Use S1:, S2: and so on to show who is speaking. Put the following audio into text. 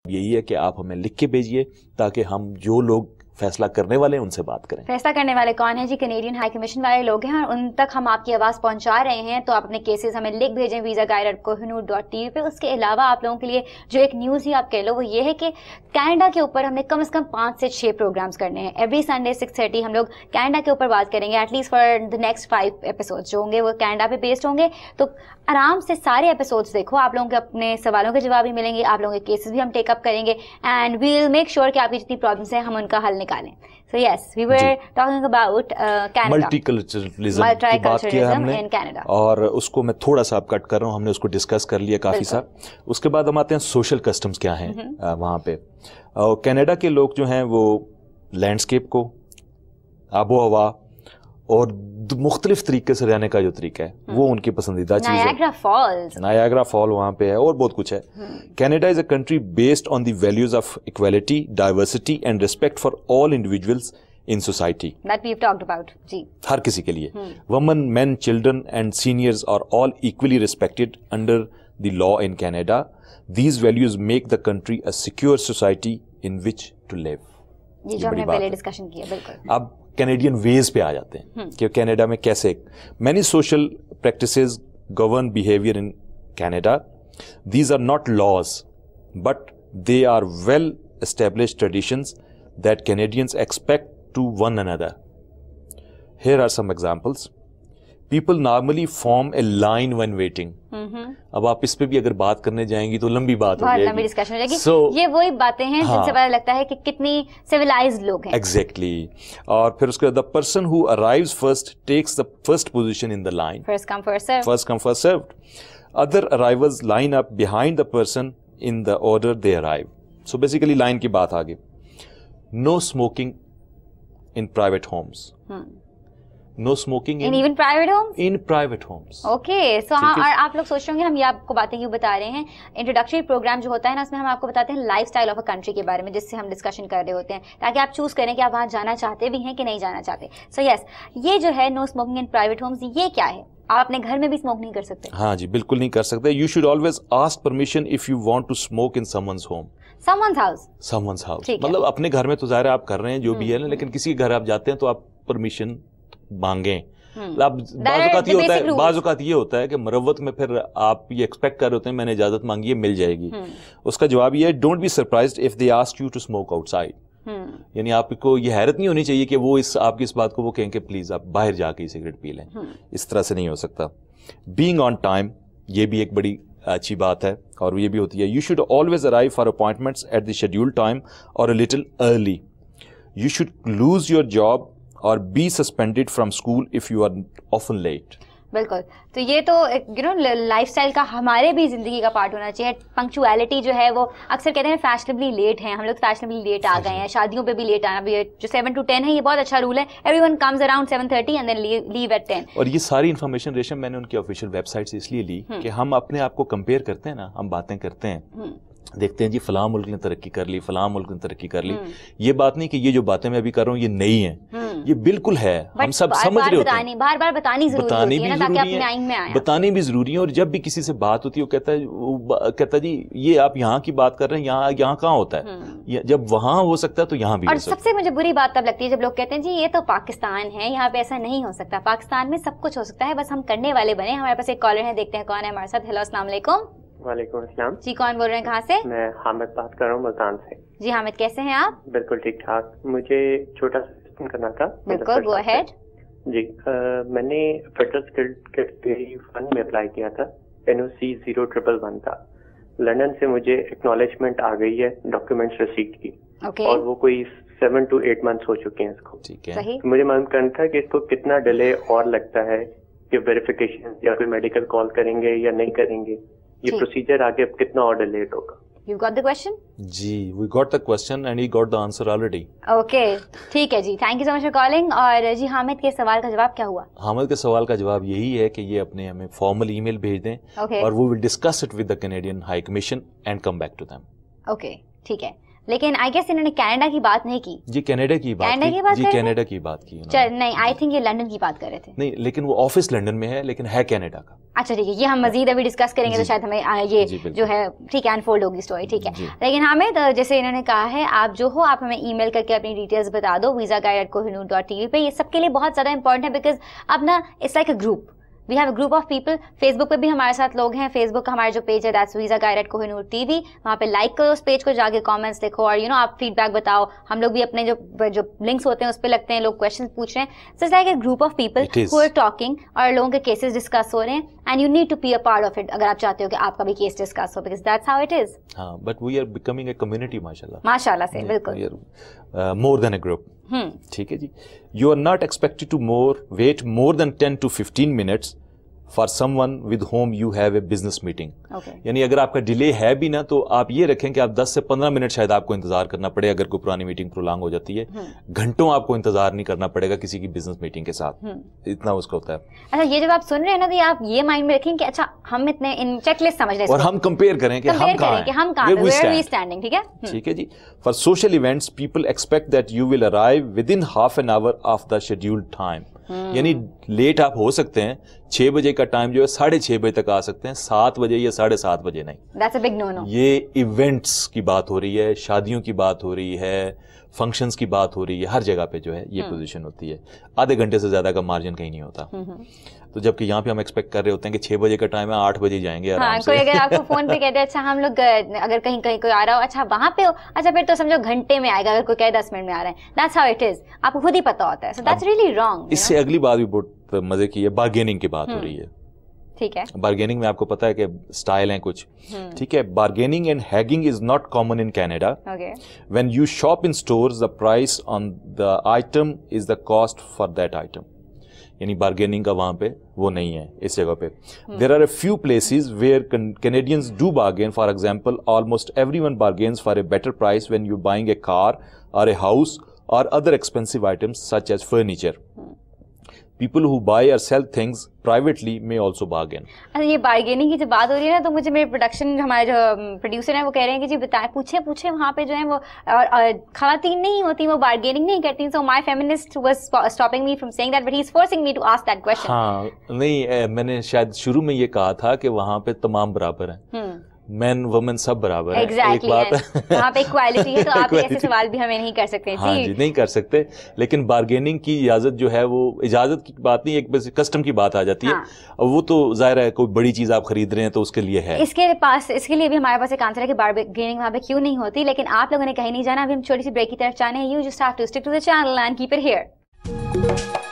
S1: یہی ہے کہ آپ ہمیں لکھ کے بھیجیے تاکہ ہم جو لوگ فیصلہ کرنے والے ہیں ان سے بات کریں.
S2: فیصلہ کرنے والے کون ہیں جی؟ کینیڈین ہائی کمیشن والے لوگ ہیں، اور ان تک ہم آپ کی آواز پہنچا رہے ہیں. تو آپ اپنے کیسز ہمیں لکھ بھیجیں visa@kohinoor.tv پہ. اس کے علاوہ آپ لوگوں کے لیے جو ایک نیوز ہی آپ کہہ لو وہ یہ ہے کہ کینیڈا کے اوپر ہم نے کم از کم 5 سے 6 پروگرامز کرنے ہیں. ایوری سنڈے 6:30 ہم لوگ کینیڈا کے اوپر بات کریں گے. At least for the next 5 episode جو ہوں گے وہ کینیڈا پہ بیسڈ ہوں گے. تو آرام سے سارے ایپیسوڈس دیکھو، آپ لوگوں کے اپنے سوالوں کے جواب بھی ملیں گے، آپ لوگوں کے کیسز بھی ہم ٹیک اپ کریں گے، and we will make sure کہ آپ کی جتنی پرابلمس ہیں ہم ان کا حل نکالیں. So yes, we were talking about Canada.
S1: Multiculturalism کی بات کیا ہم نے، اور اس کو میں تھوڑا سا اب کٹ کر رہا ہوں، ہم نے اس کو ڈسکس کر لیا کافی سا. اس کے بعد ہم آتے ہیں سوشل کسٹمز کیا ہیں وہاں پہ. کینیڈا کے لوگ جو ہیں وہ لینڈسکیپ کو، آب و ہوا اور مختلف طریقے سے رہنے کا جو طریقہ ہے وہ ان کی پسندیدہ چیز ہے. نایاگرا فال وہاں پہ ہے اور بہت کچھ ہے. Canada is a country based on the values of equality, diversity and respect for all individuals in society. ہر کسی کے لیے women, men, children and seniors are all equally respected under the law in Canada. These values make the country a secure society in which to live.
S2: یہ جو ہم نے پہلے discussion کیا. بالکل.
S1: اب کینیڈین ویز پہ آ جاتے ہیں کہ کینیڈا میں کیسے many social practices govern behaviour in Canada. These are not laws but they are well established traditions that Canadians expect to one another. Here are some examples. People normally form a line when waiting. اب آپ اس پہ بھی اگر بات کرنے جائیں گی تو لمبی بات ہو جائے گی،
S2: لمبی ڈسکشن ہو جائے گی. یہ وہی باتیں ہیں جن سے پتہ لگتا ہے کہ کتنی civilized لوگ ہیں.
S1: Exactly. اور پھر اس کے بعد the person who arrives first takes the first position in the line.
S2: First come first served.
S1: First come first served. Other arrivals line up behind the person in the order they arrive. So basically line کی بات آگے. No smoking in private homes. No smoking
S2: in even private homes?
S1: In private homes.
S2: Okay. So آپ لوگ سوچ رہے ہوں گے ہم یہ آپ کو باتیں کیوں بتا رہے ہیں. انٹروڈکٹری پروگرام جو ہوتا ہے نا اس میں ہم آپ کو بتاتے ہیں life style of a country کے بارے میں جس سے ہم ڈسکشن کر رہے ہوتے ہیں تاکہ آپ چوز کریں کہ آپ وہاں جانا چاہتے بھی ہیں کہ نہیں جانا چاہتے. سو یس، یہ جو ہے نو اسموکنگ ان پرائیویٹ ہومز یہ کیا ہے؟ آپ اپنے گھر میں بھی اسموک نہیں کر سکتے.
S1: ہاں جی بالکل نہیں کر سکتے. You should always ask permission if you want to smoke in someone's home.
S2: Someone's house.
S1: Someone's house. مطلب اپنے گھر میں تو ظاہر آپ کر رہے ہیں جو بھی ہے نا، لیکن کسی کے گھر آپ جاتے ہیں تو آپ پرمیشن مانگیں. بعض اوقات یہ ہوتا ہے کہ مروت میں پھر آپ یہ ایکسپیکٹ کر رہے ہوتے ہیں میں نے اجازت مانگی ہے مل جائے گی. اس کا جواب یہ ہے don't be surprised if they ask you to smoke outside. یعنی آپ کو یہ حیرت نہیں ہونی چاہیے کہ وہ آپ کی اس بات کو وہ کہیں کہ پلیز آپ باہر جا کے سگریٹ پی لیں. اس طرح سے نہیں ہو سکتا. بینگ آن ٹائم یہ بھی ایک بڑی اچھی بات ہے اور یہ بھی ہوتی ہے. You should always arrive for appointments at the schedule time or a little early. You should lose your job or be suspended from school if you are often late.
S2: بالکل. تو یہ تو لائف اسٹائل کا ہمارے بھی زندگی کا part ہونا چاہیے. پنکچویلٹی جو ہے وہ اکثر کہتے ہیں فیشنیبلی لیٹ ہیں ہم لوگ، فیشنیبلی لیٹ آ گئے ہیں. شادیوں پہ بھی لیٹ آنا بھی جو 7 to 10 ہے یہ بہت اچھا رول ہے. Everyone comes around 7:30 and then leave at 10.
S1: اور یہ ساری انفارمیشن ریشم میں نے ان کی آفیشیل ویب سائٹ سے اس لیے لی کہ ہم اپنے آپ کو کمپیئر کرتے ہیں نا، ہم باتیں کرتے ہیں دیکھتے ہیں جی فلاں ملک نے ترقی کر لی، فلاں ملک نے ترقی کر لی. یہ بات نہیں کہ یہ جو باتیں میں ابھی کر رہا ہوں یہ نئی ہیں، یہ بالکل ہے. ہم سب سمجھ رہے ہوتے ہیں،
S2: بار بار بتانی ضروری ہے تاکہ اپنے مائنڈ میں آئے.
S1: بتانی بھی ضروری ہے. اور جب بھی کسی سے بات ہوتی ہے وہ کہتا ہے جی یہ آپ یہاں کی بات کر رہے ہیں، یہاں کہاں ہوتا ہے؟ جب وہاں ہو سکتا ہے تو یہاں بھی.
S2: اور سب سے مجھے بری بات تب لگتی ہے جب لوگ کہتے ہیں جی یہ تو پاکستان ہے، یہاں پہ ایسا نہیں ہو سکتا. پاکستان میں سب کچھ ہو سکتا ہے، بس ہم کرنے والے بنے. ہمارے پاس ایک کالر ہے، دیکھتے ہیں کون ہے ہمارے ساتھ. ہیلو السلام علیکم.
S3: وعلیکم السلام.
S2: جی کون بول رہے ہیں، کہاں سے؟
S3: میں حامد بات کر رہا ہوں ملتان سے.
S2: جی حامد کیسے ہیں آپ؟
S3: بالکل ٹھیک ٹھاک. مجھے چھوٹا سا کوسچن کرنا تھا.
S2: بالکل گو اہیڈ.
S3: جی میں نے فیڈرل اسکل فنڈ میں اپلائی کیا تھا. NOC 0111 تھا. لندن سے مجھے ایکنالجمنٹ آ گئی ہے ڈاکیومنٹس ریسیٹ کی، اور وہ کوئی 7 to 8 months ہو چکے ہیں اس کو. مجھے معلوم کرنا تھا کہ اس کو کتنا ڈیلے اور لگتا ہے کہ ویریفیکیشن یا کوئی میڈیکل کال کریں گے یا نہیں کریں گے، یہ پروسیجر آگے کتنا اور ڈیلیٹ ہوگا.
S2: You got the question?
S1: G we got the question and he got the answer already.
S2: Okay, ٹھیک ہے جی. Thank you so much for calling. اور جی حامد کے سوال کا جواب کیا ہوا؟
S1: حامد کے سوال کا جواب یہی ہے کہ یہ اپنے ہمیں فارمل ای میل بھیج دیں اور we will discuss it with the Canadian High Commission and come back to them.
S2: Okay, ٹھیک ہے. لیکن آئی گیس انہوں نے کینیڈا کی بات نہیں کی.
S1: جی کینیڈا کی بات جی کینیڈا کی بات کی
S2: نہیں, آئی تھنک یہ لنڈن کی بات کر رہے تھے.
S1: نہیں, لیکن وہ آفس لنڈن میں ہے لیکن ہے کینیڈا کا.
S2: اچھا ٹھیک ہے, یہ ہم مزید ابھی ڈسکس کریں گے تو شاید ہمیں یہ جو ہے ٹھیک ہے انفولڈ ہوگی اسٹوری. ٹھیک ہے, لیکن حامد جیسے انہوں نے کہا ہے آپ جو ہو آپ ہمیں ای میل کر کے اپنی ڈیٹیلز بتا دو visa-guide@kohinoor.tv پہ. یہ سب کے لیے بہت زیادہ امپورٹنٹ ہے بیکاز اب نا it's like a group, we have a group of people. Facebook پہ بھی ہمارے ساتھ لوگ ہیں. فیس بک کا ہمارا جو پیج ہے دیٹس visa-guide@kohinoor.tv, وہاں پہ لائک کرو اس پیج کو, جا کے کامنٹس لکھو اور آپ فیڈ بیک بتاؤ. ہم لوگ بھی اپنے جو لنکس ہوتے ہیں اس پہ لگتے ہیں, لوگ کویشچن پوچھ رہے ہیں. So it's like a group of people who are talking اور لوگوں کے کیسز ڈسکس ہو رہے ہیں and you need to be a part of it اگر آپ چاہتے ہو کہ آپ کا بھی کیس ڈسکس ہو because that's how it is.
S1: ہاں, but we are becoming a community
S2: ماشاءاللہ سے. بالکل
S1: مور دین اے گروپ. ٹھیک ہے جی. You are not expected to wait more than 10 to 15 minutes for someone with whom you have a business meeting. یعنی اگر آپ کا ڈیلے ہے بھی نا تو آپ یہ رکھیں کہ آپ 10 سے 15 منٹ شاید آپ کو انتظار کرنا پڑے اگر کوئی پرانی میٹنگ پرولانگ ہو جاتی ہے. گھنٹوں آپ کو انتظار نہیں کرنا پڑے گا کسی کی بزنس میٹنگ کے ساتھ, اتنا اس کا ہوتا ہے.
S2: اچھا, یہ جب آپ سن رہے ہیں نا تو آپ یہ مائنڈ میں رکھیں کہ اچھا ہم اتنے ان چیک لسٹ سمجھ رہے ہیں
S1: اور ہم کمپیئر کریں کہ ہم کہاں ہیں,
S2: ویئر وی اسٹینڈنگ. ٹھیک ہے,
S1: ٹھیک ہے جی. For social events people expect that you will arrive within half an hour of the scheduled time. یعنی لیٹ آپ ہو سکتے ہیں, 6 بجے کا ٹائم جو ہے 6:30 بجے تک آ سکتے ہیں, 7 بجے یا 7:30 بجے نہیں.
S2: That's a big no-no.
S1: یہ ایونٹس کی بات ہو رہی ہے, شادیوں کی بات ہو رہی ہے, فنکشنز کی بات ہو رہی ہے, ہر جگہ پہ جو ہے یہ پوزیشن ہوتی ہے. آدھے گھنٹے سے زیادہ کا مارجن کہیں نہیں ہوتا. تو جبکہ یہاں پہ ہم ایکسپیکٹ کر رہے ہوتے ہیں کہ 6 بجے کا ٹائم ہے, 8 بجے جائیں گے آرام سے.
S2: کوئی اگر آپ کو فون پہ کہتے ہیں اچھا ہم لوگ اگر کہیں کوئی آ رہا ہو, اچھا وہاں پہ ہو, اچھا پھر تو سمجھو گھنٹے میں آئے گا, اگر کوئی کہے 10 منٹ میں آ رہے ہیں. That's how it is. آپ کو خود ہی پتا ہوتا ہے. So that's really wrong.
S1: اس سے اگلی بات بھی بہت مزے کی ہے, بارگیننگ کی بات ہو رہی ہے.
S2: ٹھیک ہے,
S1: بارگیننگ میں آپ کو پتا ہے کہ اسٹائل ہیں کچھ. ٹھیک ہے, bargaining and haggling is not common in Canada. When you shop in stores the price on the item is the cost for that item. یعنی بارگیننگ کا وہاں پہ وہ نہیں ہے اس جگہ پہ. There are a few places where Canadians do bargain. For example almost every one bargains for a better price when you buying a car or a house or other expensive items such as furniture. People who buy or sell things privately may also bargain.
S2: یہ bargaining کی جب بات ہو رہی ہے نا تو مجھے میرے پروڈکشن ہمارے جو پروڈیوسر ہیں وہ کہہ رہے ہیں کہ جی بتائیں پوچھیں وہاں پہ جو ہے وہ خواتین نہیں ہوتی, وہ بارگیننگ نہیں کرتی. So my feminist was stopping me from saying that, but he's forcing me to ask that question.
S1: ہاں نہیں, میں نے شاید شروع میں یہ کہا تھا کہ وہاں پہ تمام برابر ہیں, مین وومن سب برابر ہیں. ایک بات ہے
S2: وہاں پہ ایکوالٹی ہے, تو آپ ایسے سوال بھی ہمیں نہیں کر سکتے.
S1: ہاں جی, نہیں کر سکتے. لیکن بارگیننگ کی اجازت جو ہے وہ اجازت کی بات نہیں, ایک بس کسٹم کی بات آ جاتی ہے. اور وہ تو ظاہر ہے کوئی بڑی چیز آپ خرید رہے ہیں تو اس کے لیے ہے. اس
S2: کے لیے بھی ہمارے پاس ایک آنسر ہے کہ بارگیننگ وہاں پہ کیوں نہیں ہوتی. لیکن آپ لوگوں نے کہیں نہیں جانا. ابھی ہم چھوٹی سی بریک کی طرف جانے ہیں. You just have to stick to the channel and keep it hair.